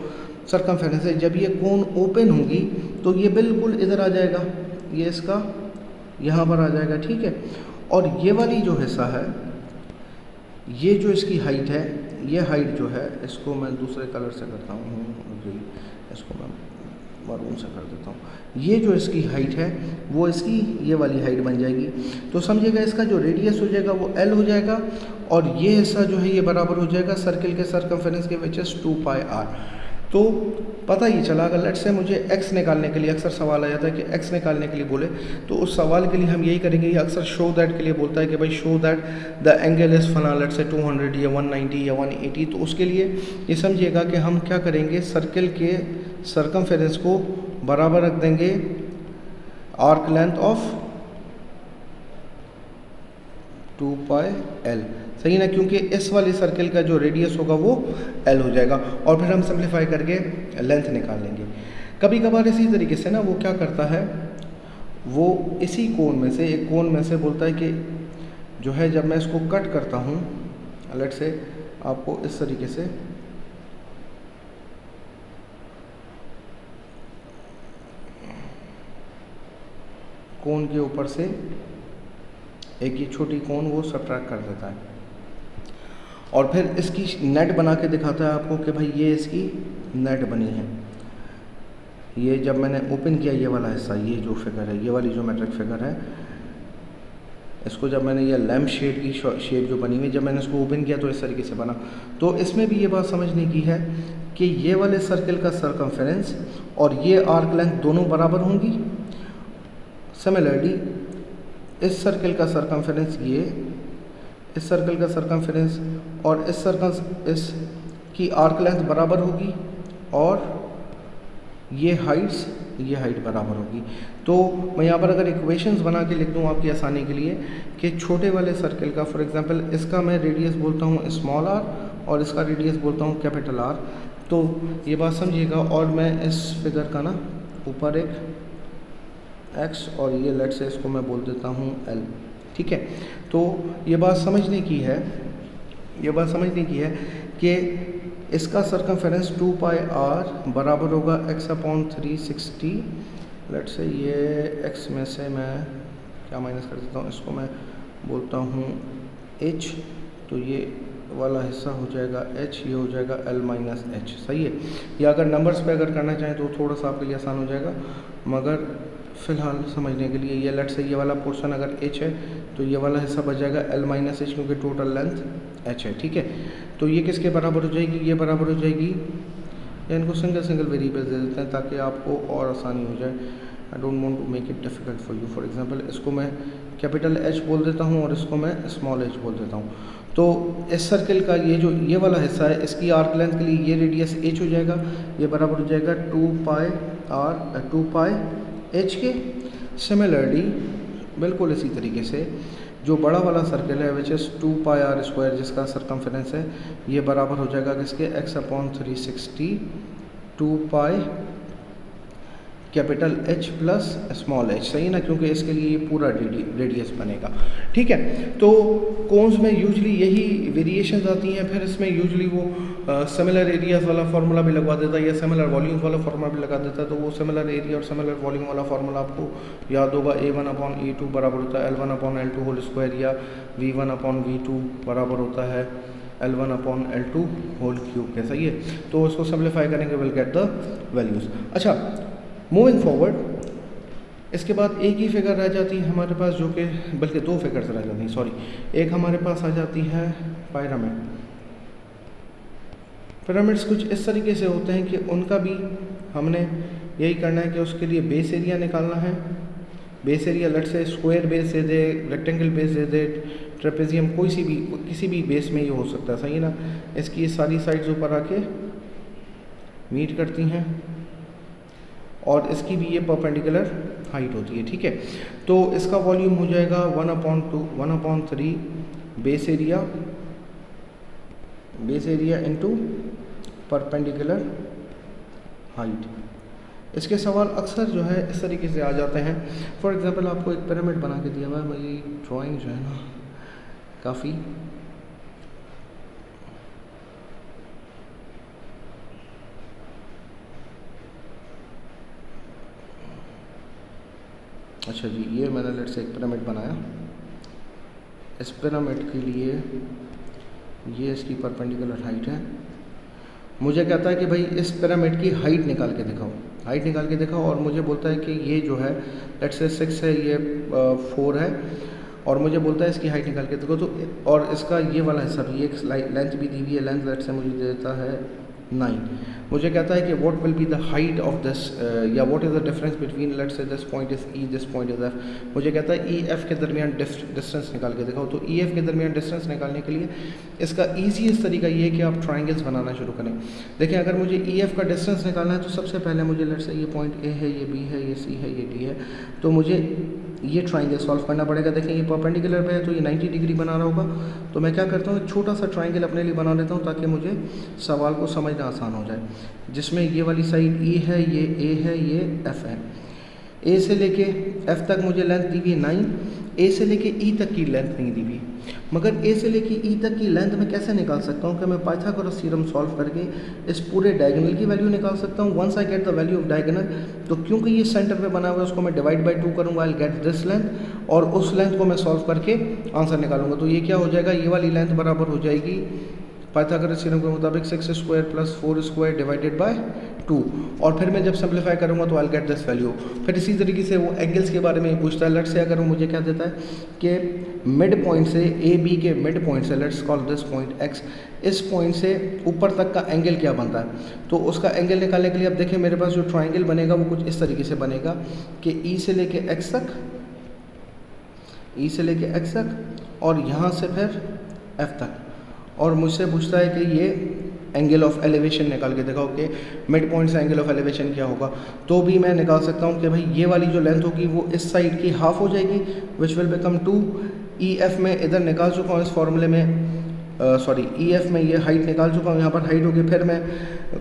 सरकमफेरेंस है, जब ये कोन ओपन होगी तो ये बिल्कुल इधर आ जाएगा, ये इसका यहाँ पर आ जाएगा, ठीक है। और ये वाली जो हिस्सा है, ये जो इसकी हाइट है, ये हाइट जो है, इसको मैं दूसरे कलर से करता हूँ, इसको मैं मरून से कर देता हूँ। ये जो इसकी हाइट है वो इसकी ये वाली हाइट बन जाएगी। तो समझिएगा इसका जो रेडियस हो जाएगा वो एल हो जाएगा, और ये हिस्सा जो है ये बराबर हो जाएगा सर्कल के सरकमफेरेंस के विच इज 2 पाई आर। तो पता ही चला, अगर लेट्स से मुझे x निकालने के लिए अक्सर सवाल आ जाता है कि x निकालने के लिए बोले, तो उस सवाल के लिए हम यही करेंगे, ये अक्सर शो दैट के लिए बोलता है कि भाई show that the angle is फना, लेट्स से 200 या 190 या 180। तो उसके लिए ये समझिएगा कि हम क्या करेंगे, सर्कल के सरकमफेरेंस को बराबर रख देंगे arc length of 2 pi L, सही ना, क्योंकि इस वाले सर्कल का जो रेडियस होगा वो एल हो जाएगा, और फिर हम सिंप्लीफाई करके लेंथ निकाल लेंगे। कभी कभार इसी तरीके से ना वो क्या करता है, वो इसी कोण में से एक कोण में से बोलता है कि जो है जब मैं इसको कट करता हूँ, लेट्स से आपको इस तरीके से कोण के ऊपर से एक ये छोटी कोण वो सब्ट्रैक्ट कर देता है, और फिर इसकी नेट बना के दिखाता है आपको कि भाई ये इसकी नेट बनी है। ये जब मैंने ओपन किया ये वाला हिस्सा, ये जो फिगर है, ये वाली जो मैट्रिक फिगर है, इसको जब मैंने ये लैम्प शेड की शेप जो बनी हुई, जब मैंने इसको ओपन किया तो इस तरीके से बना। तो इसमें भी ये बात समझने की है कि ये वाले सर्कल का सरकमफेरेंस और ये आर्क लेंथ दोनों बराबर होंगी। सिमिलरली इस सर्कल का सरकमफेरेंस, ये इस सर्कल का सरकमफेरेंस और इस की आर्क लेंथ बराबर होगी, और ये हाइट बराबर होगी। तो मैं यहाँ पर अगर इक्वेशंस बना के लिख दूँ आपकी आसानी के लिए कि छोटे वाले सर्कल का, फॉर एग्जांपल इसका मैं रेडियस बोलता हूँ स्मॉल आर और इसका रेडियस बोलता हूँ कैपिटल आर, तो ये बात समझिएगा। और मैं इस फिगर का ना ऊपर एक एक्स और ये लेट से इसको मैं बोल देता हूँ एल, ठीक है। तो ये बात समझने की है कि इसका सरकमफेरेंस 2 पाई आर बराबर होगा x/360। लेट से ये x में से मैं क्या माइनस कर देता हूँ, इसको मैं बोलता हूँ h, तो ये वाला हिस्सा हो जाएगा h, ये हो जाएगा l माइनस h, सही है। या अगर नंबर्स पे अगर करना चाहें तो थोड़ा सा आपके लिए आसान हो जाएगा, मगर फ़िलहाल समझने के लिए ये लेट से ये वाला पोर्शन अगर h है तो ये वाला हिस्सा बच जाएगा l माइनस h, क्योंकि टोटल लेंथ h है, ठीक है। तो ये किसके बराबर हो जाएगी, ये बराबर हो जाएगी, या इनको सिंगल वेरिएबल्स दे देते हैं ताकि आपको और आसानी हो जाए। I don't want to make it difficult for you. For example इसको मैं कैपिटल H बोल देता हूँ और इसको मैं स्मॉल h बोल देता हूँ। तो इस सर्कल का ये वाला हिस्सा है, इसकी आर्क लेंथ के लिए ये रेडियस h हो जाएगा, ये बराबर हो जाएगा 2 पाई h के। सिमिलरली बिल्कुल इसी तरीके से जो बड़ा वाला सर्कल है which is 2 pi r square, जिसका सरकमफेरेंस है, ये बराबर हो जाएगा किसके, x/360 2 pi capital H plus small h, सही ना, क्योंकि इसके लिए ये पूरा रेडियस बनेगा, ठीक है। तो कोन्स में यूजली यही वेरिएशंस आती हैं। फिर इसमें यूजली वो सिमिलर एरियाज वाला फार्मूला भी लगवा देता है या सिमिलर वॉल्यूम्स वाला फार्मूला भी लगा देता है। तो वो सिमिलर एरिया और सिमिलर वॉल्यूम वाला फार्मूला आपको याद होगा, A1/A2 बराबर होता है L1/L2 होल स्क्वायर, या V1/V2 बराबर होता है L1/L2 होल क्यूब के, सही है। तो उसको सिम्प्लीफाई करेंगे, विल गेट द वैल्यूज़। अच्छा, मूविंग फॉरवर्ड, इसके बाद एक ही फिगर रह जाती है हमारे पास, जो कि बल्कि दो फिगर्स रह जाती हैं, सॉरी। एक हमारे पास आ जाती है पिरामिड। पिरामिड्स कुछ इस तरीके से होते हैं कि उनका भी हमने यही करना है कि उसके लिए बेस एरिया निकालना है। बेस एरिया लेट से स्क्वायर बेस दे दे, रेक्टेंगल बेस दे दे, ट्रेपेजियम, किसी भी बेस में ये हो सकता है, सही ना। इसकी ये सारी साइड्स ऊपर आके मीट करती हैं और इसकी भी ये परपेंडिकुलर हाइट होती है, ठीक है। तो इसका वॉल्यूम हो जाएगा 1/3 base area into perpendicular height. इसके सवाल अक्सर जो है इस तरीके से आ जाते हैं। फॉर एग्जांपल आपको एक पिरामिड बना के दिया हुआ है, मेरी ड्राइंग जो है ना काफ़ी अच्छा जी, ये मैंने लेट से एक पिरामिड बनाया। इस पिरामिड के लिए ये इसकी परपेंडिकुलर हाइट है। मुझे कहता है कि भाई इस पिरामिड की हाइट निकाल के दिखाओ, और मुझे बोलता है कि ये जो है लेट से 6 है, ये 4 है, और मुझे बोलता है इसकी हाइट निकाल के देखो। तो और इसका ये वाला हिस्सा भी, एक लेंथ भी दी हुई है, लेंथ लेट से मुझे देता है 9। मुझे कहता है कि what will be the height of this, या what is the difference between let say this point is E, this point is F. मुझे कहता है ई एफ के दरमियान डिस्टेंस निकाल के दिखाओ। तो ई एफ के दरमियान डिस्टेंस निकालने के लिए इसका ईजीएस्ट तरीका ये है कि आप ट्राइंगल्स बनाना शुरू करें। देखिए, अगर मुझे ई एफ का डिस्टेंस निकालना है तो सबसे पहले मुझे लेट से ये पॉइंट ए है, ये बी है, ये सी है, ये डी है, तो मुझे ये ट्राइंगल सॉल्व करना पड़ेगा। देखें, ये परपेंडिकुलर पे है तो ये 90 डिग्री बना रहा होगा। तो मैं क्या करता हूँ, एक छोटा सा ट्राइंगल अपने लिए बना लेता हूँ ताकि मुझे सवाल को समझना आसान हो जाए, जिसमें ये वाली साइड ई है, ये ए है, ये एफ है। ए से लेके एफ तक मुझे लेंथ दी हुई है 9, ए से लेके ई तक की लेंथ नहीं दी हुई, मगर ए से लेके ई तक की लेंथ मैं कैसे निकाल सकता हूँ कि मैं पाइथागोरस थ्योरम सॉल्व करके इस पूरे डायगोनल की वैल्यू निकाल सकता हूँ। Once I get the value of diagonal, तो क्योंकि ये सेंटर पे बना हुआ है उसको मैं डिवाइड बाई 2 करूँगा, आई गेट दिस लेंथ, और उस लेंथ को मैं सॉल्व करके आंसर निकालूंगा। तो ये क्या हो जाएगा, ये वाली लेंथ बराबर हो जाएगी पाइथागोरस थ्योरम के मुताबिक 6 square plus 4 square divided by 2, और फिर मैं जब सिंप्लीफाई करूँगा तो आई गेट दिस वैल्यू। फिर इसी तरीके से वो एंगल्स के बारे में पूछता है। लेट्स से अगर वो मुझे क्या देता है कि मिड पॉइंट से ए बी के मिड पॉइंट से, let's call this point x, इस पॉइंट से ऊपर तक का एंगल क्या बनता है, तो उसका एंगल निकालने के लिए अब देखिए मेरे पास जो ट्राइंगल बनेगा वो कुछ इस तरीके से बनेगा कि ई से लेके एक्स तक, ई से लेके एक्स तक, और यहाँ से फिर एफ तक, और मुझसे पूछता है कि ये एंगल ऑफ एलिवेशन निकाल के दिखाओ कि मिड पॉइंट से एंगल ऑफ एलिवेशन क्या होगा। तो भी मैं निकाल सकता हूँ कि भाई ये वाली जो लेंथ होगी वो इस साइड की हाफ हो जाएगी, which will become 2। E F में इधर निकाल चुका हूँ इस फॉर्मूले में, ई एफ में ये हाइट निकाल चुका हूँ, यहाँ पर हाइट होगी, फिर मैं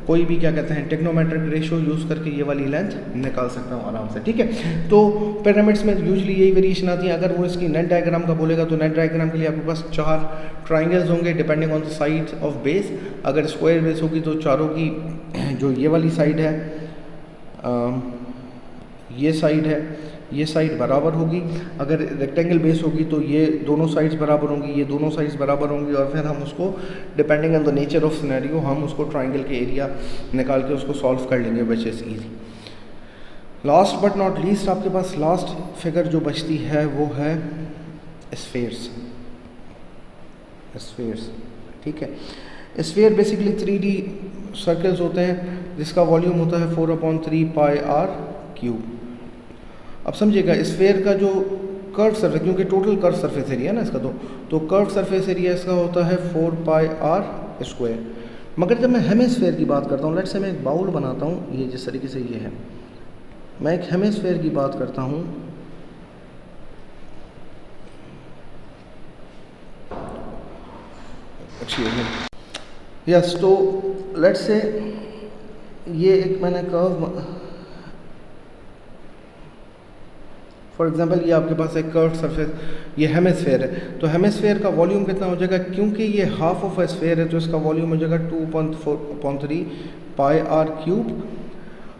कोई भी क्या कहते हैं टेक्नोमेट्रिक रेशियो यूज़ करके ये वाली लेंथ निकाल सकता हूँ आराम से, ठीक है। तो पिरामिड्स में यूजली यही वेरिएशन आती है। अगर वो इसकी नेट डायग्राम का बोलेगा तो नेट डायग्राम के लिए आपके पास 4 ट्राइंगल्स होंगे depending on the sides of base. अगर स्क्वायर बेस होगी तो चारों की जो ये वाली साइड है, ये साइड है, ये साइड बराबर होगी। अगर रेक्टेंगल बेस होगी तो ये दोनों साइड्स बराबर होंगी, ये दोनों साइड्स बराबर होंगी, और फिर हम उसको depending on the nature of scenario हम उसको ट्राइंगल के एरिया निकाल के उसको सॉल्व कर लेंगे, which is easy. Last but not least आपके पास लास्ट फिगर जो बचती है वो है स्फीयर्स। स्फीयर्स, ठीक है। स्फीयर बेसिकली 3D सर्कल्स होते हैं जिसका वॉल्यूम होता है 4/3 पाई आर क्यूब। अब समझिएगा स्फीयर का जो कर्व सरफेस, क्योंकि टोटल कर्व सरफेस एरिया है ना इसका, तो कर्व सरफेस एरिया इसका होता है 4 पाई आर स्क्वायर। मगर जब मैं हेमिस्फीयर की बात करता हूँ, लेट्स से मैं एक बाउल बनाता हूँ, ये जिस तरीके से ये है, मैं एक हेमिस्फीयर की बात करता हूँ, अच्छी है यस। तो लेट्स से ये एक मैंने कर्व, फॉर एग्जांपल ये आपके पास एक कर्व सरफेस, ये हेमिस्फीयर है, तो हेमिस्फीयर का वॉल्यूम कितना हो जाएगा, क्योंकि ये हाफ ऑफ ए स्फीयर है तो इसका वॉल्यूम हो जाएगा 2.4/3 पाई आर क्यूब।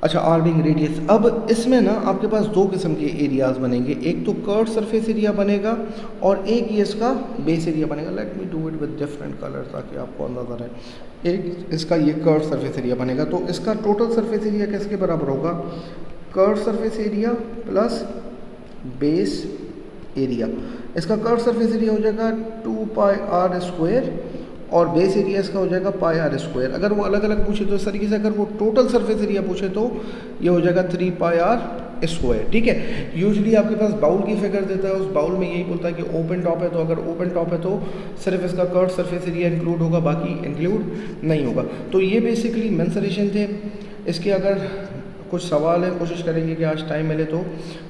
अच्छा, आर बिंग रेडियस। अब इसमें ना आपके पास 2 किस्म के एरियाज बनेंगे, एक तो कर्व सरफेस एरिया बनेगा और एक ये इसका बेस एरिया बनेगा। Let me do it with different colour ताकि आपको अंदाजा रहे। एक इसका ये कर्व सरफेस एरिया बनेगा, तो इसका टोटल सरफेस एरिया किसके बराबर होगा, curve surface area plus base area. इसका कर्व सरफेस एरिया हो जाएगा 2 पाई आर स्क्वायर और बेस एरिया इसका हो जाएगा पाई आर स्क्वायर। अगर वो अलग अलग पूछे तो इस तरीके से, अगर वो टोटल सरफेस एरिया पूछे तो ये हो जाएगा 3 पाई आर स्क्वायर, ठीक है। यूजुअली आपके पास बाउल की फिगर देता है, उस बाउल में यही बोलता है कि ओपन टॉप है, तो अगर ओपन टॉप है तो सिर्फ इसका कर्व सरफेस एरिया इंक्लूड होगा, बाकी इंक्लूड नहीं होगा। तो ये बेसिकली मेंसुरेशन थे। इसके अगर कुछ सवाल है, कोशिश करेंगे कि आज टाइम मिले तो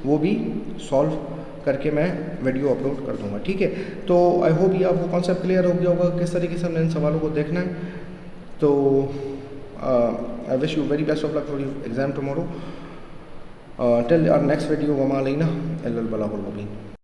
वो भी सॉल्व करके मैं वीडियो अपलोड कर दूंगा, ठीक है। तो आई होप ये आपको कॉन्सेप्ट क्लियर हो गया होगा किस तरीके से हमने इन सवालों को देखना है। तो I wish you very best of luck for your exam tomorrow. Till our next video, वमा अलैना इल्लल बलागुल मुबीन।